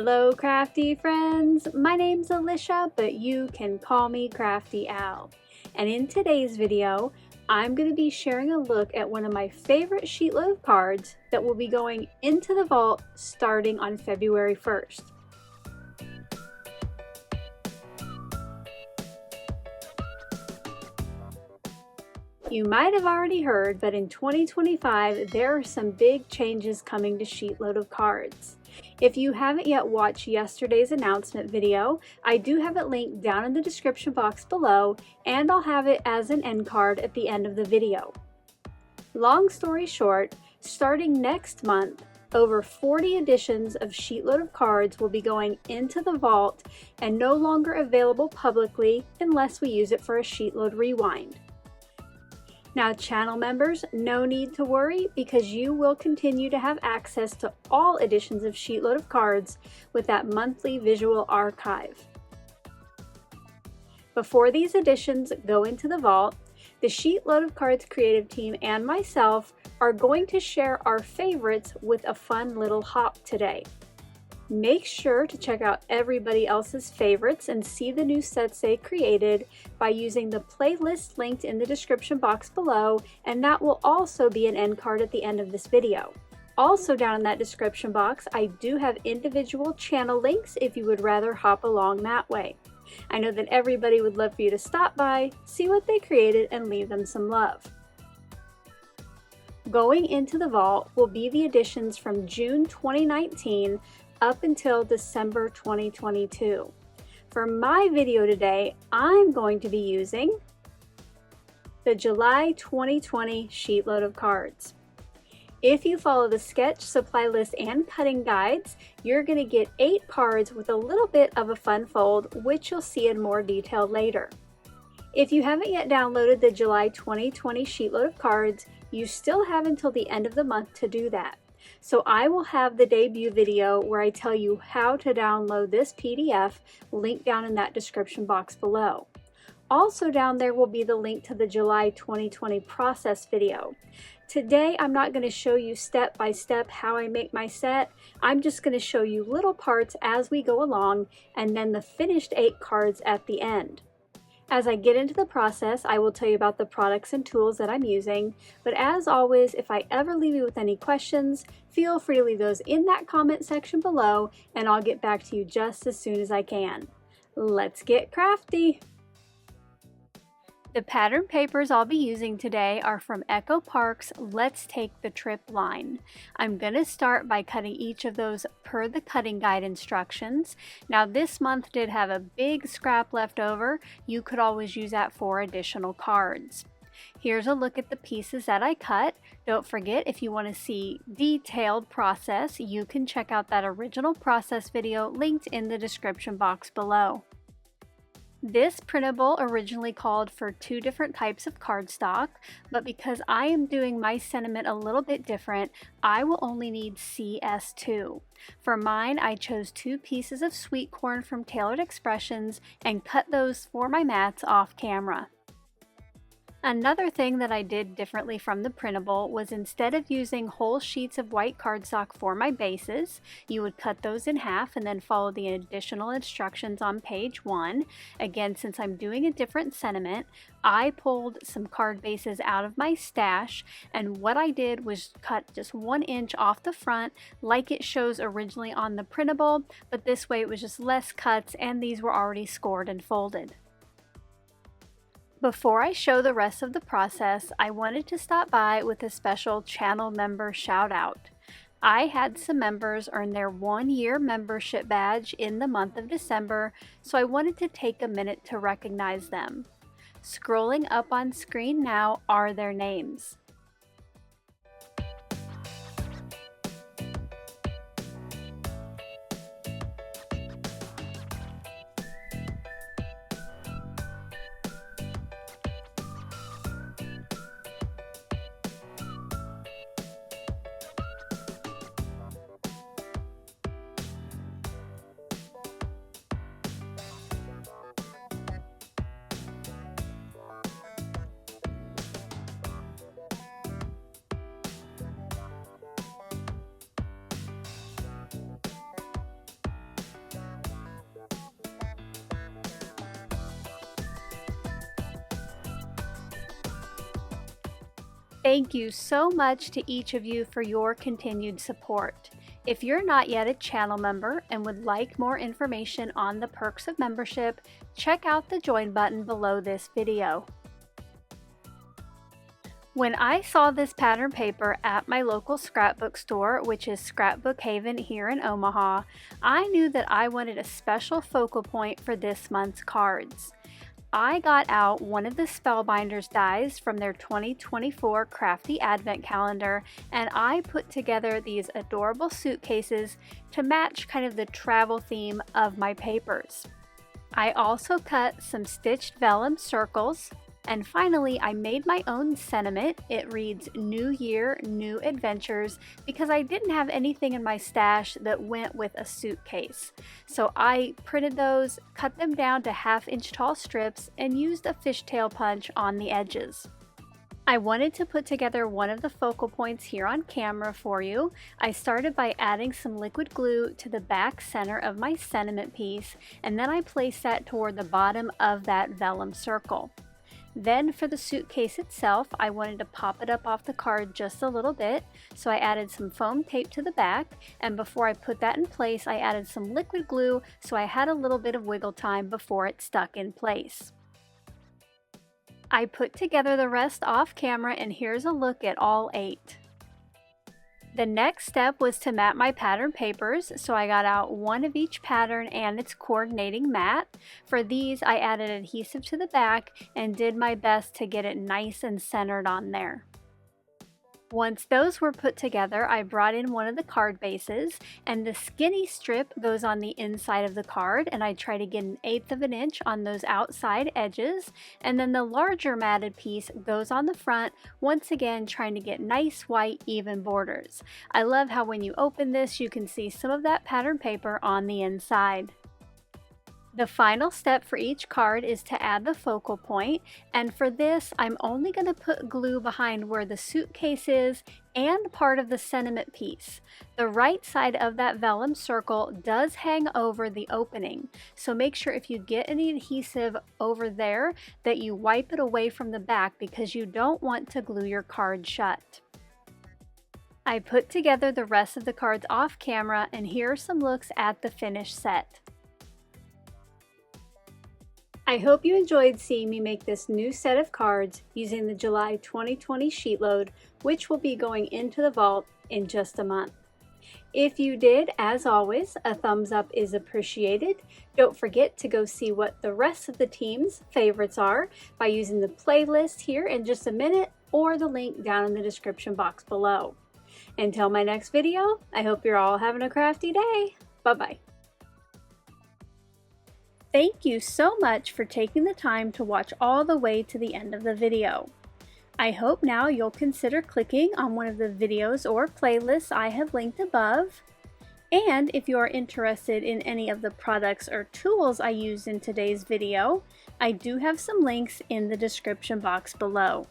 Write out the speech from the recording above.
Hello crafty friends, my name's Alicia, but you can call me Crafty Al. And in today's video, I'm going to be sharing a look at one of my favorite SheetLoad of cards that will be going into the vault starting on February 1st. You might have already heard, but in 2025 there are some big changes coming to SheetLoad of cards. If you haven't yet watched yesterday's announcement video, I do have it linked down in the description box below, and I'll have it as an end card at the end of the video. Long story short, starting next month, over 40 editions of SheetLoad of cards will be going into the vault and no longer available publicly unless we use it for a SheetLoad rewind. Now channel members, no need to worry because you will continue to have access to all editions of SheetLoad of cards with that monthly visual archive. Before these editions go into the vault, the SheetLoad of cards creative team and myself are going to share our favorites with a fun little hop today. Make sure to check out everybody else's favorites and see the new sets they created by using the playlist linked in the description box below, and that will also be an end card at the end of this video. Also down in that description box, I do have individual channel links if you would rather hop along that way. I know that everybody would love for you to stop by, see what they created, and leave them some love. Going into the vault will be the editions from June 2019 up until December 2022. For my video today, I'm going to be using the July 2020 SheetLoad of cards. If you follow the sketch, supply list, and cutting guides, you're going to get 8 cards with a little bit of a fun fold, which you'll see in more detail later. If you haven't yet downloaded the July 2020 SheetLoad of cards, you still have until the end of the month to do that. So I will have the debut video where I tell you how to download this PDF linked down in that description box below. Also down there will be the link to the July 2020 process video. Today I'm not going to show you step by step how I make my set. I'm just going to show you little parts as we go along and then the finished 8 cards at the end. As I get into the process, I will tell you about the products and tools that I'm using, but as always, if I ever leave you with any questions, feel free to leave those in that comment section below, and I'll get back to you just as soon as I can. Let's get crafty! The pattern papers I'll be using today are from Echo Park's Let's Take the Trip line. I'm going to start by cutting each of those per the cutting guide instructions. Now this month did have a big scrap left over. You could always use that for additional cards. Here's a look at the pieces that I cut. Don't forget, if you want to see detailed process, you can check out that original process video linked in the description box below. This printable originally called for 2 different types of cardstock, but because I am doing my sentiment a little bit different, I will only need CS2. For mine, I chose 2 pieces of sweet corn from Tailored Expressions and cut those for my mats off camera. Another thing that I did differently from the printable was instead of using whole sheets of white cardstock for my bases, you would cut those in half and then follow the additional instructions on page 1. Again, since I'm doing a different sentiment, I pulled some card bases out of my stash, and what I did was cut just 1 inch off the front like it shows originally on the printable, but this way it was just less cuts and these were already scored and folded. Before I show the rest of the process, I wanted to stop by with a special channel member shout out. I had some members earn their 1-year membership badge in the month of December, so I wanted to take a minute to recognize them. Scrolling up on screen now are their names. Thank you so much to each of you for your continued support. If you're not yet a channel member and would like more information on the perks of membership, check out the join button below this video. When I saw this pattern paper at my local scrapbook store, which is Scrapbook Haven here in Omaha, I knew that I wanted a special focal point for this month's cards. I got out one of the Spellbinders dies from their 2024 Crafty Advent Calendar, and I put together these adorable suitcases to match kind of the travel theme of my papers. I also cut some stitched vellum circles, and finally I made my own sentiment. It reads New Year, New Adventures, because I didn't have anything in my stash that went with a suitcase. So I printed those, cut them down to 1/2 inch tall strips, and used a fishtail punch on the edges. I wanted to put together one of the focal points here on camera for you. I started by adding some liquid glue to the back center of my sentiment piece, and then I placed that toward the bottom of that vellum circle. Then for the suitcase itself, I wanted to pop it up off the card just a little bit, so I added some foam tape to the back, and before I put that in place, I added some liquid glue so I had a little bit of wiggle time before it stuck in place. I put together the rest off camera, and here's a look at all 8. The next step was to mat my pattern papers, so I got out one of each pattern and its coordinating mat. For these, I added adhesive to the back and did my best to get it nice and centered on there. Once those were put together, I brought in one of the card bases, and the skinny strip goes on the inside of the card, and I try to get 1/8 of an inch on those outside edges, and then the larger matted piece goes on the front, once again trying to get nice white even borders. I love how when you open this you can see some of that pattern paper on the inside. The final step for each card is to add the focal point, and for this I'm only going to put glue behind where the suitcase is and part of the sentiment piece. The right side of that vellum circle does hang over the opening, so make sure if you get any adhesive over there that you wipe it away from the back, because you don't want to glue your card shut. I put together the rest of the cards off camera, and here are some looks at the finished set. I hope you enjoyed seeing me make this new set of cards using the July 2020 sheet load, which will be going into the vault in just a month. If you did, as always, a thumbs up is appreciated. Don't forget to go see what the rest of the team's favorites are by using the playlist here in just a minute, or the link down in the description box below. Until my next video, I hope you're all having a crafty day. Bye-bye. Thank you so much for taking the time to watch all the way to the end of the video. I hope now you'll consider clicking on one of the videos or playlists I have linked above. And if you are interested in any of the products or tools I used in today's video, I do have some links in the description box below.